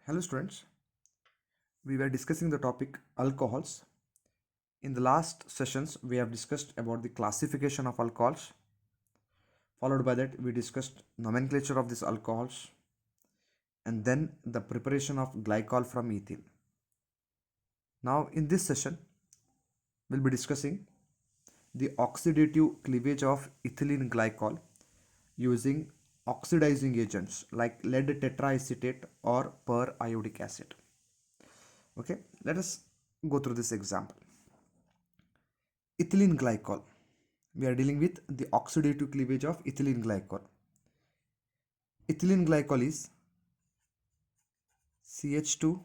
Hello students, we were discussing the topic alcohols. In the last sessions, we have discussed about the classification of alcohols. Followed by that, we discussed nomenclature of these alcohols and then the preparation of glycol from ethyl. Now in this session, we'll be discussing the oxidative cleavage of ethylene glycol using oxidizing agents like lead tetraacetate or periodic acid. Okay, let us go through this example. Ethylene glycol. We are dealing with the oxidative cleavage of ethylene glycol. Ethylene glycol is CH2,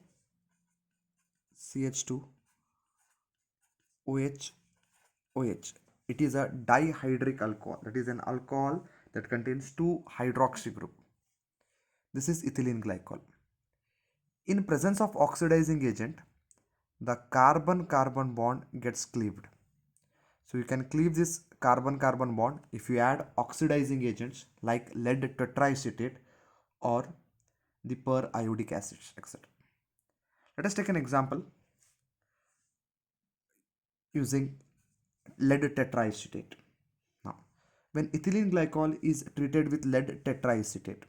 CH2, OH, OH. It is a dihydric alcohol. That is an alcohol that contains two hydroxy group. This is ethylene glycol. In presence of oxidizing agent, the carbon-carbon bond gets cleaved. So you can cleave this carbon-carbon bond if you add oxidizing agents like lead tetraacetate or the periodic acids, etc. Let us take an example using lead tetraacetate. Now, when ethylene glycol is treated with lead tetraacetate,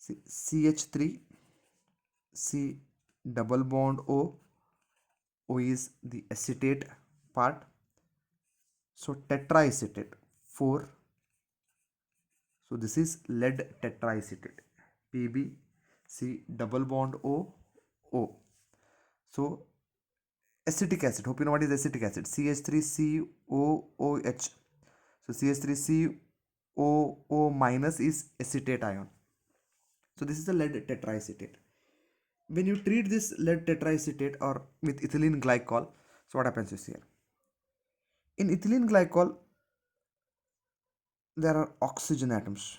CH3, C double bond O, O is the acetate part. So tetraacetate 4. So this is lead tetraacetate. Pb, C double bond O, O. So acetic acid. Hope you know what is acetic acid. CH3COOH. So CH3COO minus is acetate ion. So this is the lead tetraacetate. When you treat this lead tetraacetate or with ethylene glycol, so what happens is here. In ethylene glycol, there are oxygen atoms.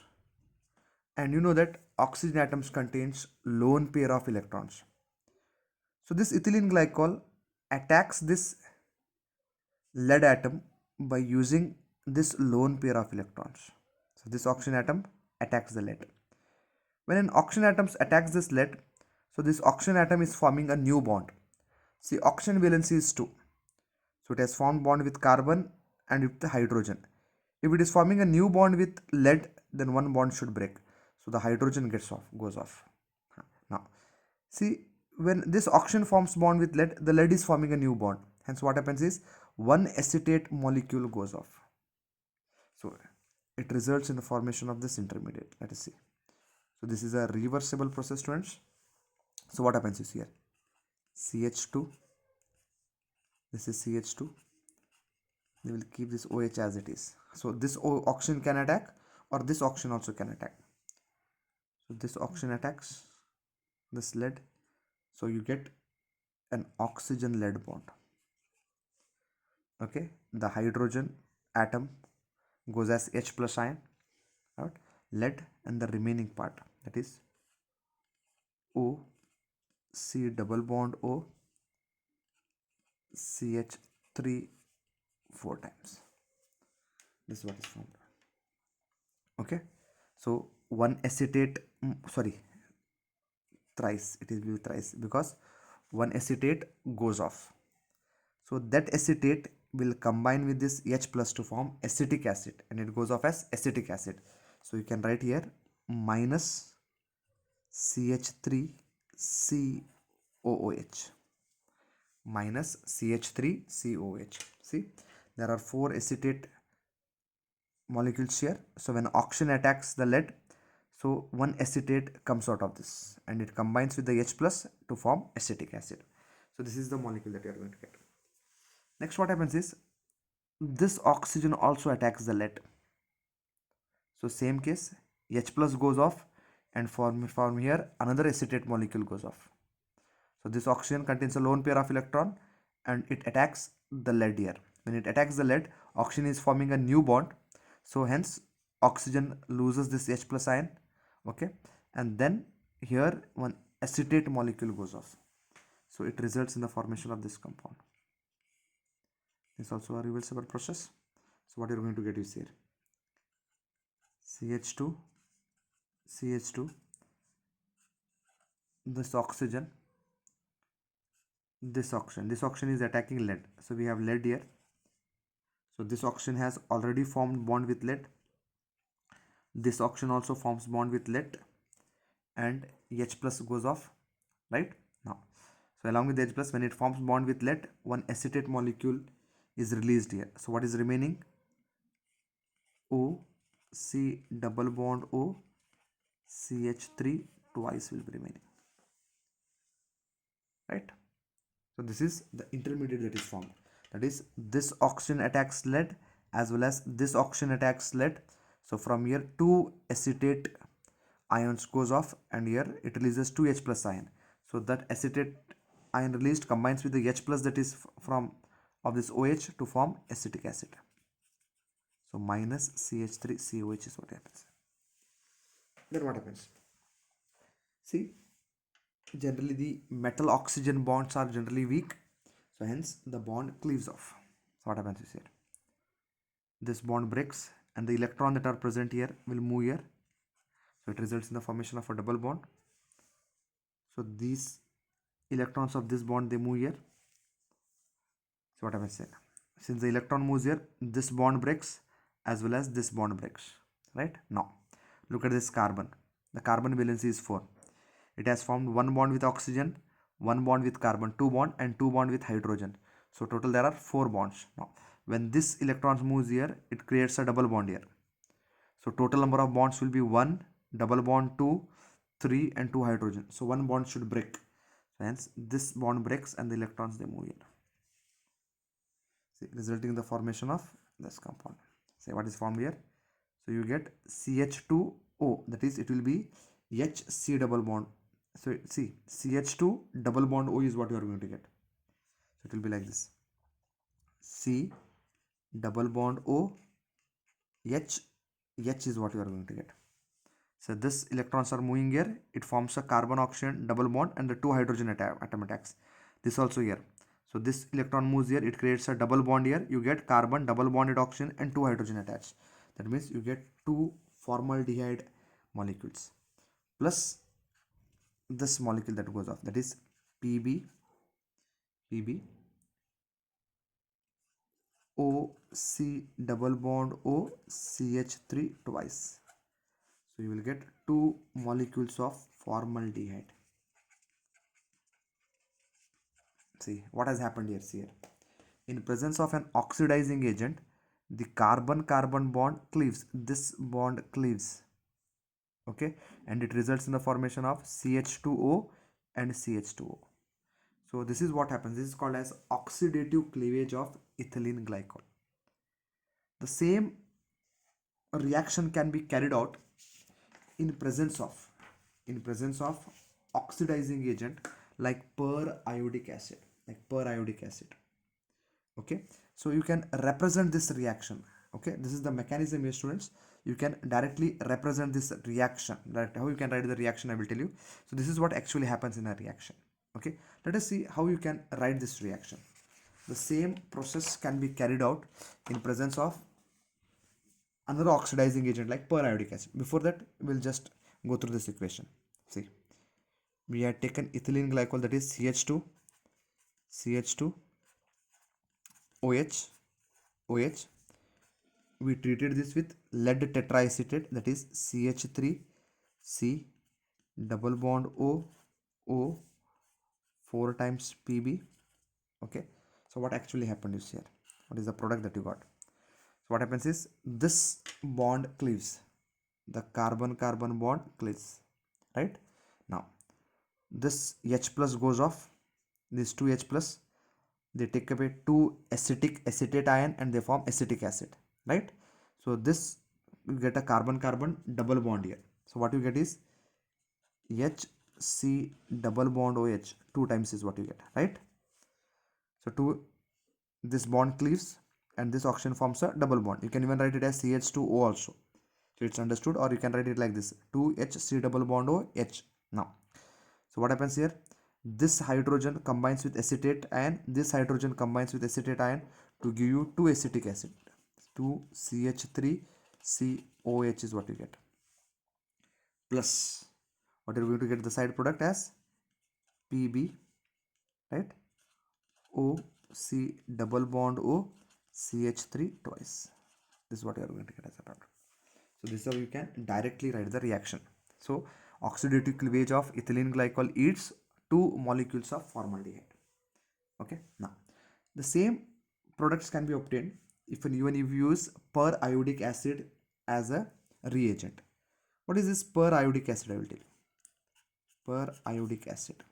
And you know that oxygen atoms contains lone pair of electrons. So this ethylene glycol attacks this lead atom by using this lone pair of electrons. So this oxygen atom attacks the lead. When an oxygen atom attacks this lead, so this oxygen atom is forming a new bond. See, oxygen valency is 2. So it has formed bond with carbon and with the hydrogen. If it is forming a new bond with lead, then one bond should break. So the hydrogen goes off. Now, see, when this oxygen forms bond with lead, the lead is forming a new bond. Hence what happens is one acetate molecule goes off. So it results in the formation of this intermediate. Let us see. So this is a reversible process, students. So what happens is here CH2, this is CH2, they will keep this OH as it is. So this oxygen can attack or this oxygen also can attack. So this oxygen attacks this lead. So you get an oxygen lead bond. Okay, the hydrogen atom goes as H plus ion, right? Lead, and the remaining part, that is O, C double bond O, CH3 4 times. This is what is formed. Okay, so one acetate, thrice, it will be thrice because one acetate goes off. So that acetate will combine with this H plus to form acetic acid and it goes off as acetic acid. So you can write here minus CH3COOH minus CH3COOH. See, there are 4 acetate molecules here. So when oxygen attacks the lead, so one acetate comes out of this and it combines with the H plus to form acetic acid. So this is the molecule that you are going to get. Next what happens is this oxygen also attacks the lead. So same case, H plus goes off and form here another acetate molecule goes off. So this oxygen contains a lone pair of electron and it attacks the lead here. When it attacks the lead, oxygen is forming a new bond. So hence oxygen loses this H plus ion. Okay, and then here one acetate molecule goes off. So it results in the formation of this compound. This is also a reversible process. So what you're going to get is here CH2, CH2, this oxygen, this oxygen is attacking lead. So we have lead here. So this oxygen has already formed bond with lead. This oxygen also forms bond with lead, and H plus goes off, right? Now, so along with H plus, when it forms bond with lead, one acetate molecule is released here. So what is remaining? O, C double bond O, CH3 twice will be remaining, right? So this is the intermediate that is formed. That is, this oxygen attacks lead as well as this oxygen attacks lead. So from here, two acetate ions goes off, and here it releases 2 H plus ion. So that acetate ion released combines with the H plus that is from of this OH to form acetic acid. So minus CH3 COH is what happens. Then what happens? See, generally the metal oxygen bonds are generally weak, so hence the bond cleaves off. So what happens is here, this bond breaks and the electron that are present here will move here, so it results in the formation of a double bond. So these electrons of this bond, they move here. So what happens here, since the electron moves here, this bond breaks as well as this bond breaks, right? Now look at this carbon. The carbon valency is 4. It has formed one bond with oxygen, one bond with carbon, two bond, and two bond with hydrogen. So total there are 4 bonds. Now when this electrons moves here, it creates a double bond here. So total number of bonds will be 1, double bond 2, 3, and 2 hydrogen. So one bond should break. Hence this bond breaks and the electrons, they move here. See, resulting in the formation of this compound. Say what is formed here. So you get CH2O, that is, it will be HC double bond. So see, CH2 double bond O is what you are going to get. So it will be like this. C double bond O, H is what you are going to get. So this electrons are moving here. It forms a carbon oxygen double bond and the 2 hydrogen atom attacks. This also here. So this electron moves here. It creates a double bond here. You get carbon double bonded oxygen and 2 hydrogen attached. That means you get 2 formaldehyde molecules plus this molecule that goes off, that is Pb OC double bond O, CH3 twice. So you will get 2 molecules of formaldehyde. See what has happened here. See here, in presence of an oxidizing agent, the carbon-carbon bond cleaves. This bond cleaves, okay, and it results in the formation of CH2O and CH2O. So this is what happens. This is called as oxidative cleavage of ethylene glycol. The same reaction can be carried out in presence of oxidizing agent like periodic acid. Okay, so you can represent this reaction. Okay, this is the mechanism here, students. You can directly represent this reaction. That how you can write the reaction, I will tell you. So this is what actually happens in a reaction. Okay, let us see how you can write this reaction. The same process can be carried out in presence of another oxidizing agent like periodic acid. Before that, we'll just go through this equation. See, we had taken ethylene glycol, that is CH2 OH. We treated this with lead tetraacetate, that is CH3C double bond O 4 times Pb. Okay, so what actually happened is here, what is the product that you got? So what happens is this bond cleaves, the carbon-carbon bond cleaves, right? Now this H plus goes off, these 2 H plus, they take away 2 acetate ion and they form acetic acid, right? So this, you get a carbon-carbon double bond here. So what you get is HC double bond OH 2 times is what you get, right? So 2, this bond cleaves and this oxygen forms a double bond. You can even write it as CH2O also. So it's understood, or you can write it like this, 2HC double bond OH. Now, so what happens here? This hydrogen combines with acetate ion. This hydrogen combines with acetate ion to give you 2 acetic acid. 2CH3COH is what you get. Plus, what are you going to get the side product as Pb, right? O, C double bond O, CH3 twice. This is what you are going to get as a product. So this is how you can directly write the reaction. So oxidative cleavage of ethylene glycol yields two molecules of formaldehyde. Okay. Now the same products can be obtained if even if you use periodic acid as a reagent. What is this periodic acid? I will tell you. Periodic acid.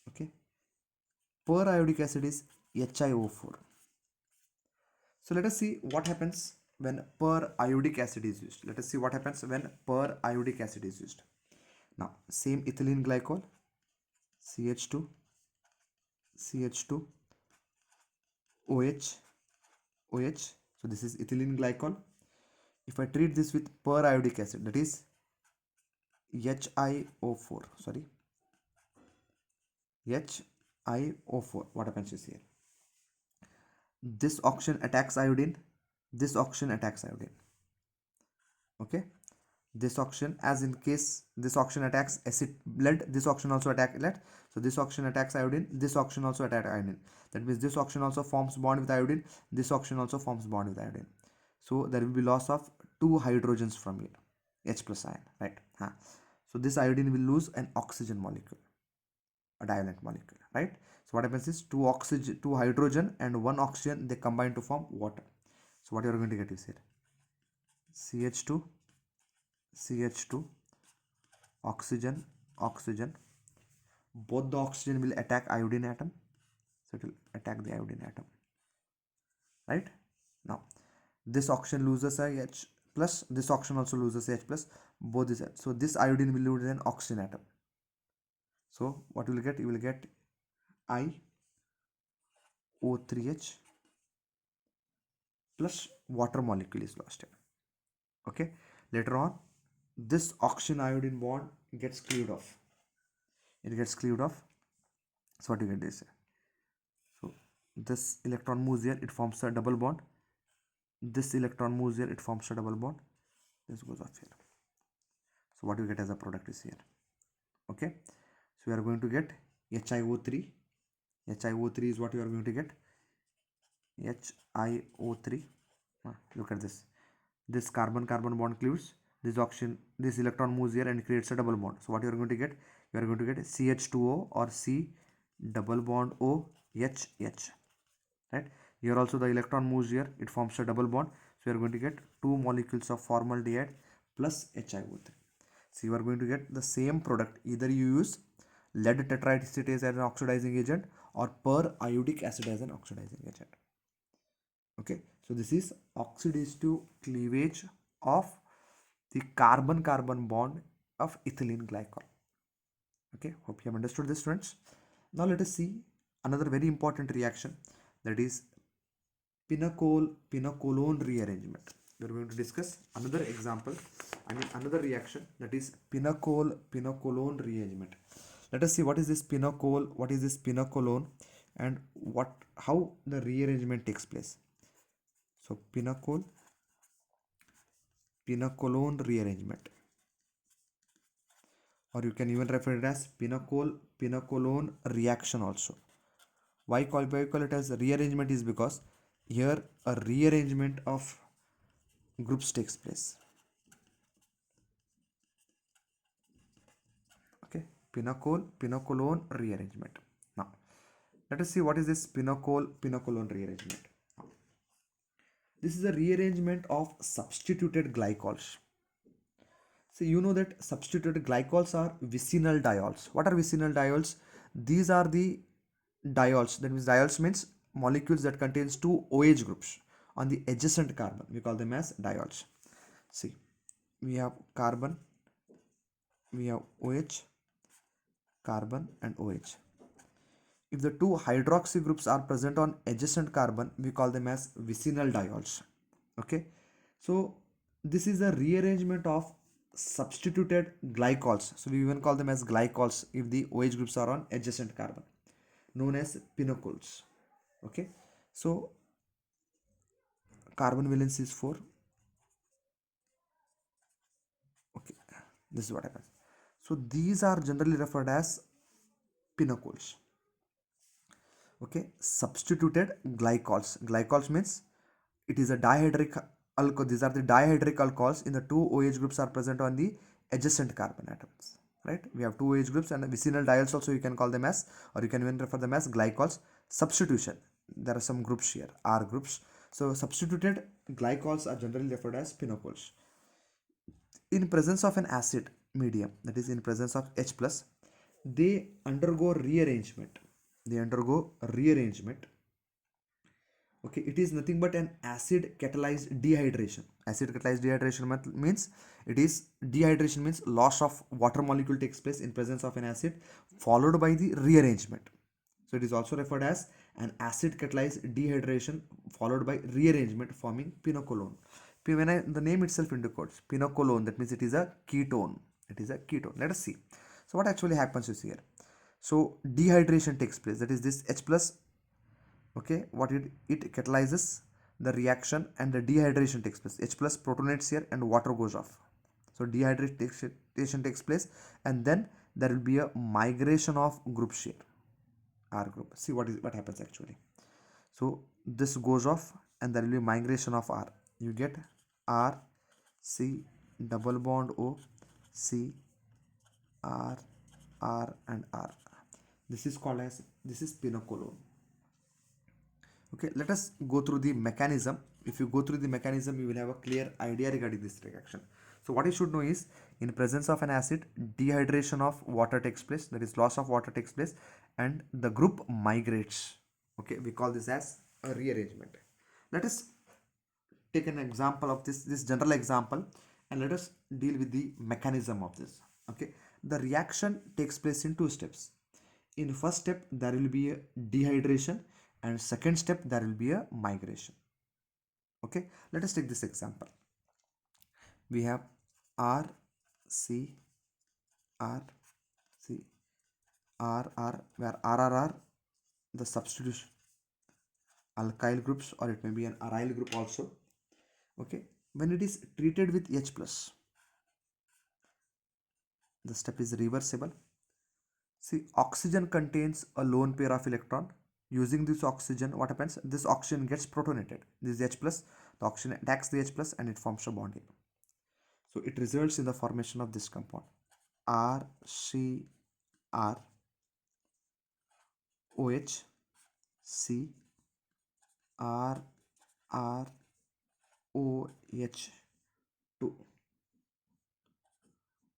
Okay. Periodic acid is HiO4. So let us see what happens when periodic acid is used. Let us see what happens when periodic acid is used. Now, same ethylene glycol, CH2, CH2, OH, OH. So this is ethylene glycol. If I treat this with periodic acid, that is HiO4, sorry, HiO4, what happens is here. This oxygen attacks iodine, this oxygen attacks iodine. Okay. This oxygen, as in case this oxygen attacks acid lead, this oxygen also attack lead. So this oxygen attacks iodine, this oxygen also attack iodine. That means this oxygen also forms bond with iodine, this oxygen also forms bond with iodine. So there will be loss of two hydrogens from here, H plus ion, right? So this iodine will lose an oxygen molecule, a divalent molecule, right? So what happens is two hydrogen and one oxygen, they combine to form water. So what you are going to get is here CH2, CH2, oxygen, oxygen. Both the oxygen will attack iodine atom. So it will attack the iodine atom, right? Now this oxygen loses a H plus, this oxygen also loses H plus, both is. So this iodine will lose an oxygen atom. So what you will get? You will get IO3H plus water molecule is lost here. Okay. Later on, this oxygen iodine bond gets cleaved off. It gets cleaved off. So what you get is, so this electron moves here, it forms a double bond. This electron moves here, it forms a double bond. This goes off here. So what you get as a product is here. Okay. So we are going to get HiO3. HiO3 is what you are going to get. HiO3. Look at this. This carbon-carbon bond cleaves. This oxygen, this electron moves here and creates a double bond. So what you are going to get? You are going to get CH2O or C double bond O H H. Right? Here also the electron moves here. It forms a double bond. So you are going to get two molecules of formaldehyde plus HiO3. So you are going to get the same product. Either you use lead tetrahydroxide as an oxidizing agent or periodic acid as an oxidizing agent. Okay, so this is oxidative cleavage of the carbon-carbon bond of ethylene glycol. Okay, hope you have understood this, students. Now let us see another very important reaction, that is pinacolone rearrangement. We are going to discuss another example, another reaction, that is pinacolone rearrangement. Let us see what is this pinacolone, and how the rearrangement takes place. So pinacolone rearrangement, or you can even refer it as pinacolone reaction also. Why call it as rearrangement is because here a rearrangement of groups takes place. Okay, pinacolone rearrangement. Now let us see what is this pinacolone rearrangement. This is a rearrangement of substituted glycols. So you know that substituted glycols are vicinal diols. What are vicinal diols? These are the diols. That means diols means molecules that contains two OH groups on the adjacent carbon. We call them as diols. See, we have carbon, we have OH, carbon and OH. If the two hydroxy groups are present on adjacent carbon, we call them as vicinal diols. Okay, so this is a rearrangement of substituted glycols. So we even call them as glycols if the OH groups are on adjacent carbon, known as pinacols. Okay, so carbon valence is 4. Okay, this is what happens. So these are generally referred as pinacols. Okay, substituted glycols. Glycols means it is a dihydric alcohol. These are the dihydric alcohols in the two OH groups are present on the adjacent carbon atoms. Right, we have two OH groups and vicinal diols also you can call them as, or you can even refer them as glycols. Substitution, there are some groups here, R groups. So substituted glycols are generally referred as pinacols. In presence of an acid medium, that is in presence of H plus, they undergo rearrangement. They undergo rearrangement. Okay, it is nothing but an acid catalyzed dehydration. Acid catalyzed dehydration means it is dehydration means loss of water molecule takes place in presence of an acid followed by the rearrangement. So it is also referred as an acid catalyzed dehydration followed by rearrangement forming pinacolone. The name itself indicates pinacolone, that means it is a ketone. It is a ketone. Let us see. So what actually happens is here. So dehydration takes place. That is this H plus. Okay, what it catalyzes the reaction and the dehydration takes place. H plus protonates here and water goes off. So dehydration takes place and then there will be a migration of groups here. R group. See what happens actually. So this goes off and there will be migration of R. You get R, C, double bond O, C, R, R and R. This is called as, this is pinacolone. Okay, let us go through the mechanism. If you go through the mechanism, you will have a clear idea regarding this reaction. So what you should know is, in presence of an acid, dehydration of water takes place, that is loss of water takes place, and the group migrates. Okay, we call this as a rearrangement. Let us take an example of this general example, and let us deal with the mechanism of this. Okay, the reaction takes place in two steps. In first step, there will be a dehydration, and second step there will be a migration. Okay, let us take this example. We have R, C, R, C, R, R, where R the substitution alkyl groups, or it may be an aryl group also. Okay, when it is treated with H plus, the step is reversible. See, oxygen contains a lone pair of electron. Using this oxygen, what happens? This oxygen gets protonated. This is H plus. The oxygen attacks the H plus and it forms a bond here. So it results in the formation of this compound RCr OH C R R OH2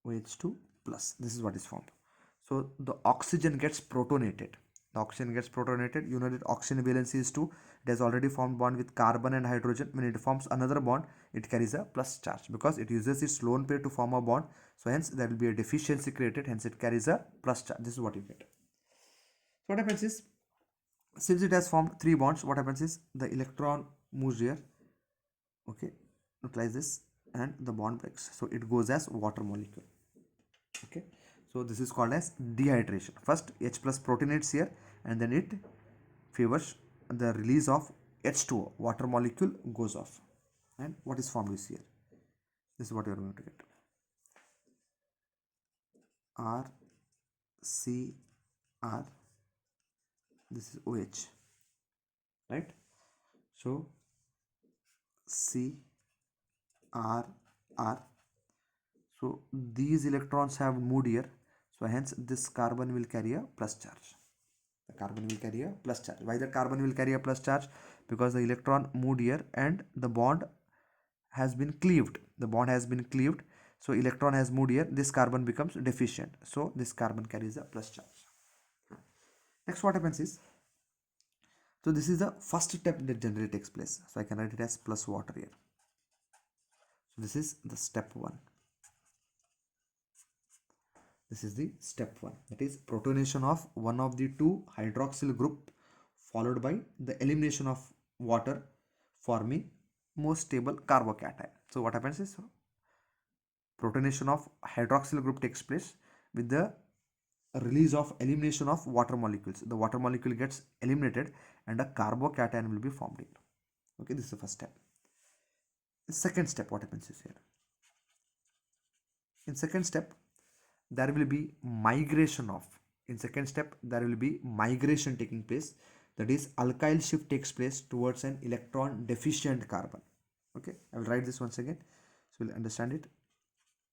OH2 plus. This is what is formed. So the oxygen gets protonated. The oxygen gets protonated. You know that oxygen valency is 2. It has already formed bond with carbon and hydrogen. When it forms another bond, it carries a plus charge because it uses its lone pair to form a bond. So hence there will be a deficiency created. Hence it carries a plus charge. This is what you get. So what happens is, since it has formed 3 bonds, what happens is the electron moves here. Okay, neutralize this and the bond breaks. So it goes as water molecule. Okay, so this is called as dehydration. First H plus protonates here and then it favors the release of H2O, water molecule goes off, and what is formed is here. This is what you are going to get. R C R, this is OH, right? So C R R. So these electrons have moved here. So hence this carbon will carry a plus charge. The carbon will carry a plus charge. Why the carbon will carry a plus charge? Because the electron moved here and the bond has been cleaved. The bond has been cleaved. So electron has moved here. This carbon becomes deficient. So this carbon carries a plus charge. Next what happens is, so this is the first step that generally takes place. So I can write it as plus water here. So this is the step 1. This is the step 1, that is protonation of one of the 2 hydroxyl group followed by the elimination of water forming most stable carbocation. So what happens is, protonation of hydroxyl group takes place with the release of elimination of water molecules. The water molecule gets eliminated and a carbocation will be formed here. Okay, this is the first step. The second step, what happens is here. In second step, there will be migration of, in second step there will be migration taking place, that is alkyl shift takes place towards an electron deficient carbon. Okay, I will write this once again so we'll understand it.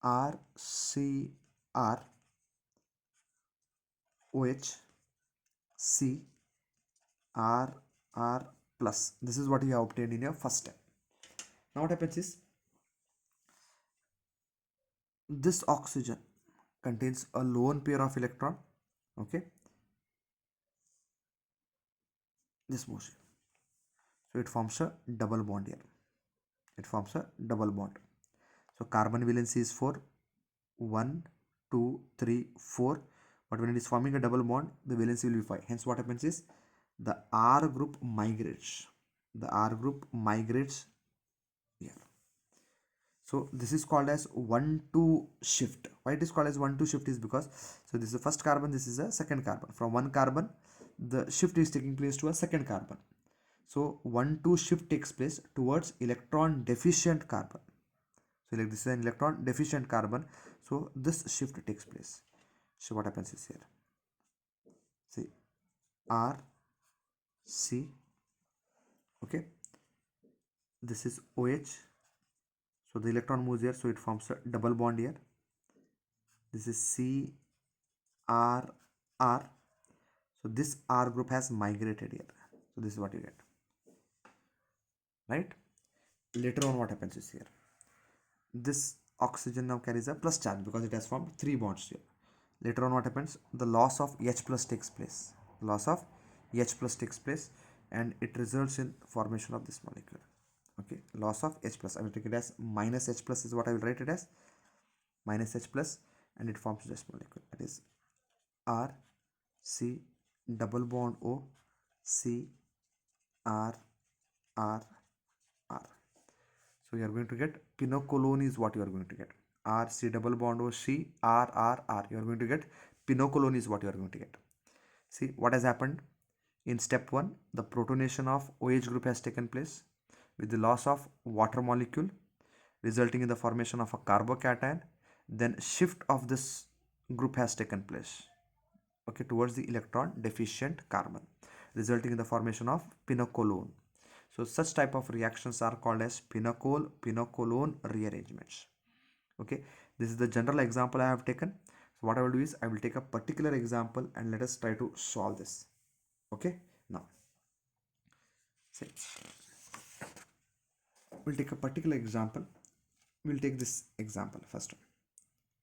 RCr OH C R R plus. This is what you have obtained in your first step. Now what happens is this oxygen contains a lone pair of electron. Okay, this motion, so it forms a double bond here. It forms a double bond. So carbon valency is 4, 1, 2, 3, 4. But when it is forming a double bond, the valency will be 5. Hence what happens is the R group migrates. The R group migrates here. So this is called as 1-2 shift. Why it is called as 1-2 shift is because, so this is the first carbon, this is a second carbon. From one carbon, the shift is taking place to a second carbon. So 1-2 shift takes place towards electron deficient carbon. So like this is an electron deficient carbon. So this shift takes place. So what happens is here, see R C, okay, this is OH. So the electron moves here, so it forms a double bond here. This is C R R. So this R group has migrated here. So this is what you get, right? Later on what happens is here, this oxygen now carries a plus charge because it has formed 3 bonds here. Later on what happens, the loss of H plus takes place. Loss of H plus takes place and it results in formation of this molecule. Okay, loss of H plus, I will take it as minus H plus is what I will write it as, minus H plus, and it forms this molecule, that is R C double bond O C R R R. So you are going to get pinacolone is what you are going to get. R C double bond O C R R R. You are going to get pinacolone is what you are going to get. See what has happened in step 1. The protonation of OH group has taken place with the loss of water molecule, resulting in the formation of a carbocation. Then shift of this group has taken place, okay, towards the electron deficient carbon, resulting in the formation of pinacolone. So such type of reactions are called as pinacolone rearrangements. Okay, this is the general example I have taken. So what I will do is I will take a particular example and let us try to solve this. Okay, now say we'll take a particular example. We'll take this example first one.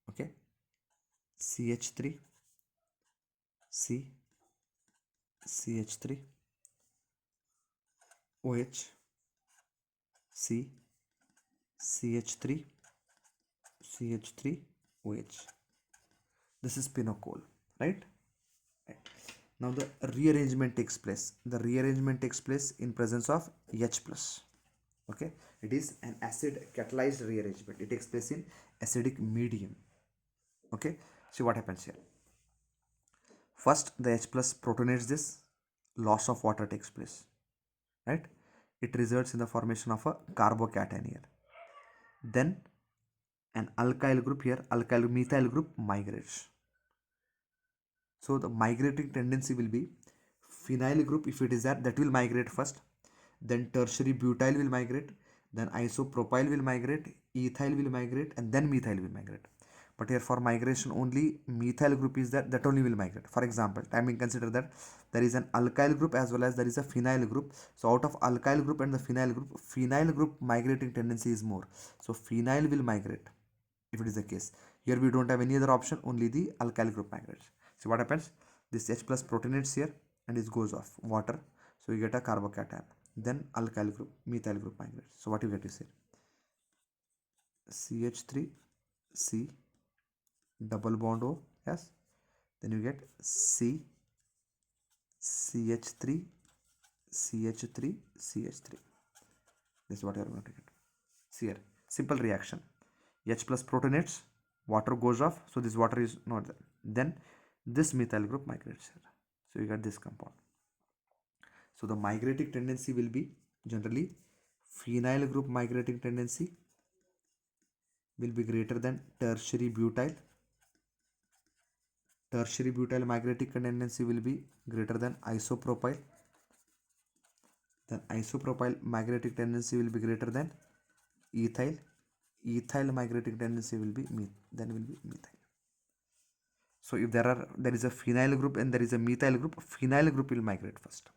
Okay, CH3 C CH3 OH C CH3 CH3 OH. This is pinacol, right? Right. Now the rearrangement takes place. The rearrangement takes place in presence of H plus. Okay, it is an acid catalyzed rearrangement. It takes place in acidic medium. Okay, see what happens here. First the H plus protonates this, loss of water takes place, right? It results in the formation of a carbocation here. Then an alkyl group here, alkyl methyl group migrates. So the migrating tendency will be phenyl group, if it is that will migrate first. Then tertiary butyl will migrate. Then isopropyl will migrate. Ethyl will migrate, and then methyl will migrate. But here for migration only methyl group is that only will migrate. For example, I mean consider that there is an alkyl group as well as there is a phenyl group. So out of alkyl group and the phenyl group migrating tendency is more. So phenyl will migrate if it is the case. Here we don't have any other option, only the alkyl group migrates. So what happens? This H plus protonates here and it goes off water. So you get a carbocation. Then alkyl group, methyl group migrates. So what you get is here CH3 C double bond O, yes. Then you get C CH3 CH3 CH3. This is what you are going to get. See here, simple reaction. H plus protonates, water goes off, so this water is not there. Then this methyl group migrates here. So you get this compound. So the migrating tendency will be generally phenyl group migrating tendency will be greater than tertiary butyl. tertiary butyl migrating tendency will be greater than isopropyl. Then isopropyl migrating tendency will be greater than ethyl. Ethyl migrating tendency will be methyl. So if there is a phenyl group and there is a methyl group, phenyl group will migrate first.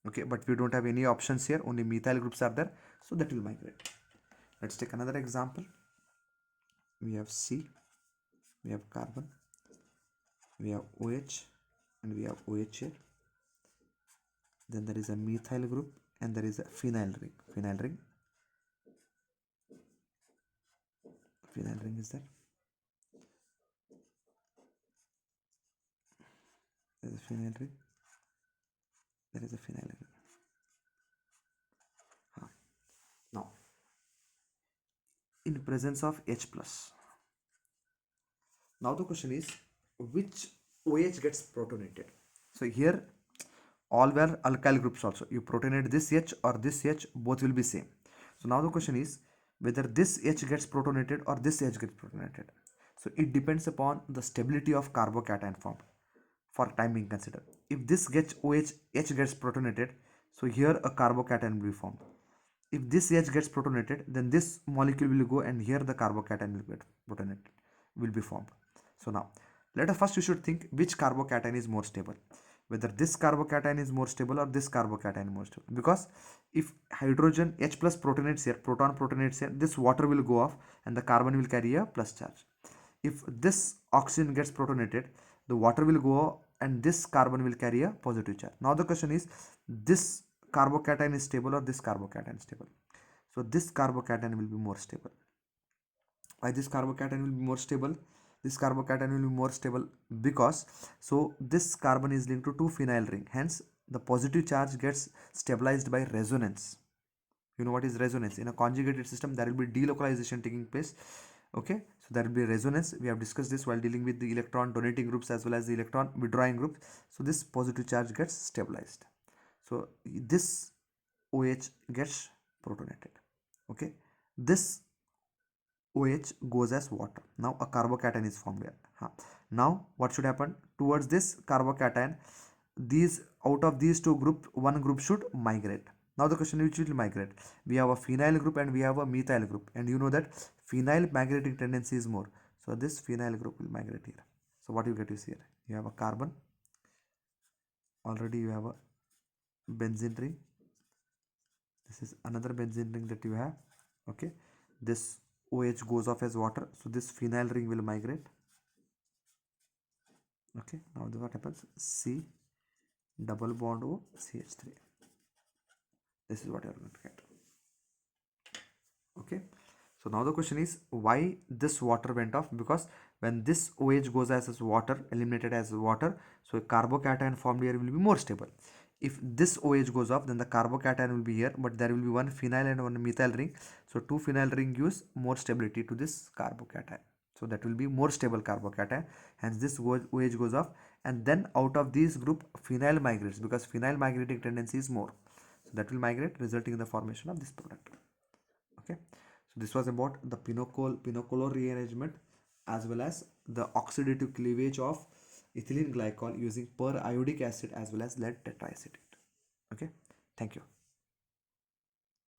Okay, but we don't have any options here, only methyl groups are there, so that will migrate. Let's take another example. We have C, we have carbon, we have OH, and we have OH here. Then there is a methyl group and there is a phenyl ring. Phenyl ring is there. There is a phenyl ring. There is a phenyl ring. Now, in presence of H plus. Now the question is, which OH gets protonated? So here all were alkyl groups also. You protonate this H or this H, both will be same. So now the question is whether this H gets protonated or this H gets protonated. So it depends upon the stability of carbocation formed. For time being considered, if this gets OH, H gets protonated, so here a carbocation will be formed. If this H gets protonated, then this molecule will go and here the carbocation will get protonated, will be formed. So now let us first, you should think which carbocation is more stable, whether this carbocation is more stable or this carbocation is more stable. Because if hydrogen H plus protonates here, proton protonates here, this water will go off and the carbon will carry a plus charge. If this oxygen gets protonated, the water will go and this carbon will carry a positive charge. Now the question is, this carbocation is stable or this carbocation is stable? So this carbocation will be more stable. Why this carbocation will be more stable? This carbocation will be more stable because so this carbon is linked to two phenyl ring. Hence the positive charge gets stabilized by resonance. You know what is resonance? In a conjugated system, there will be delocalization taking place. Okay, so there will be resonance. We have discussed this while dealing with the electron donating groups as well as the electron withdrawing groups. So this positive charge gets stabilized. So this OH gets protonated. Okay, this OH goes as water. Now a carbocation is formed here. Now what should happen towards this carbocation? These out of these two groups, one group should migrate. Now the question is which will migrate? We have a phenyl group and we have a methyl group, and you know that phenyl migrating tendency is more. So this phenyl group will migrate here. So what you get is here, you have a carbon, already you have a benzene ring. This is another benzene ring that you have. Okay, this OH goes off as water, so this phenyl ring will migrate. Okay, now what happens? C double bond O CH3. This is what you are going to get. Okay, so now the question is why this water went off? Because when this OH goes as water, eliminated as water, so a carbocation formed here will be more stable. If this OH goes off, then the carbocation will be here, but there will be one phenyl and one methyl ring. So two phenyl ring gives more stability to this carbocation. So that will be more stable carbocation. Hence this OH goes off, and then out of this group phenyl migrates because phenyl migrating tendency is more. So that will migrate, resulting in the formation of this product. Okay, so this was about the pinacolone rearrangement as well as the oxidative cleavage of ethylene glycol using periodic acid as well as lead tetraacetate. Okay, thank you.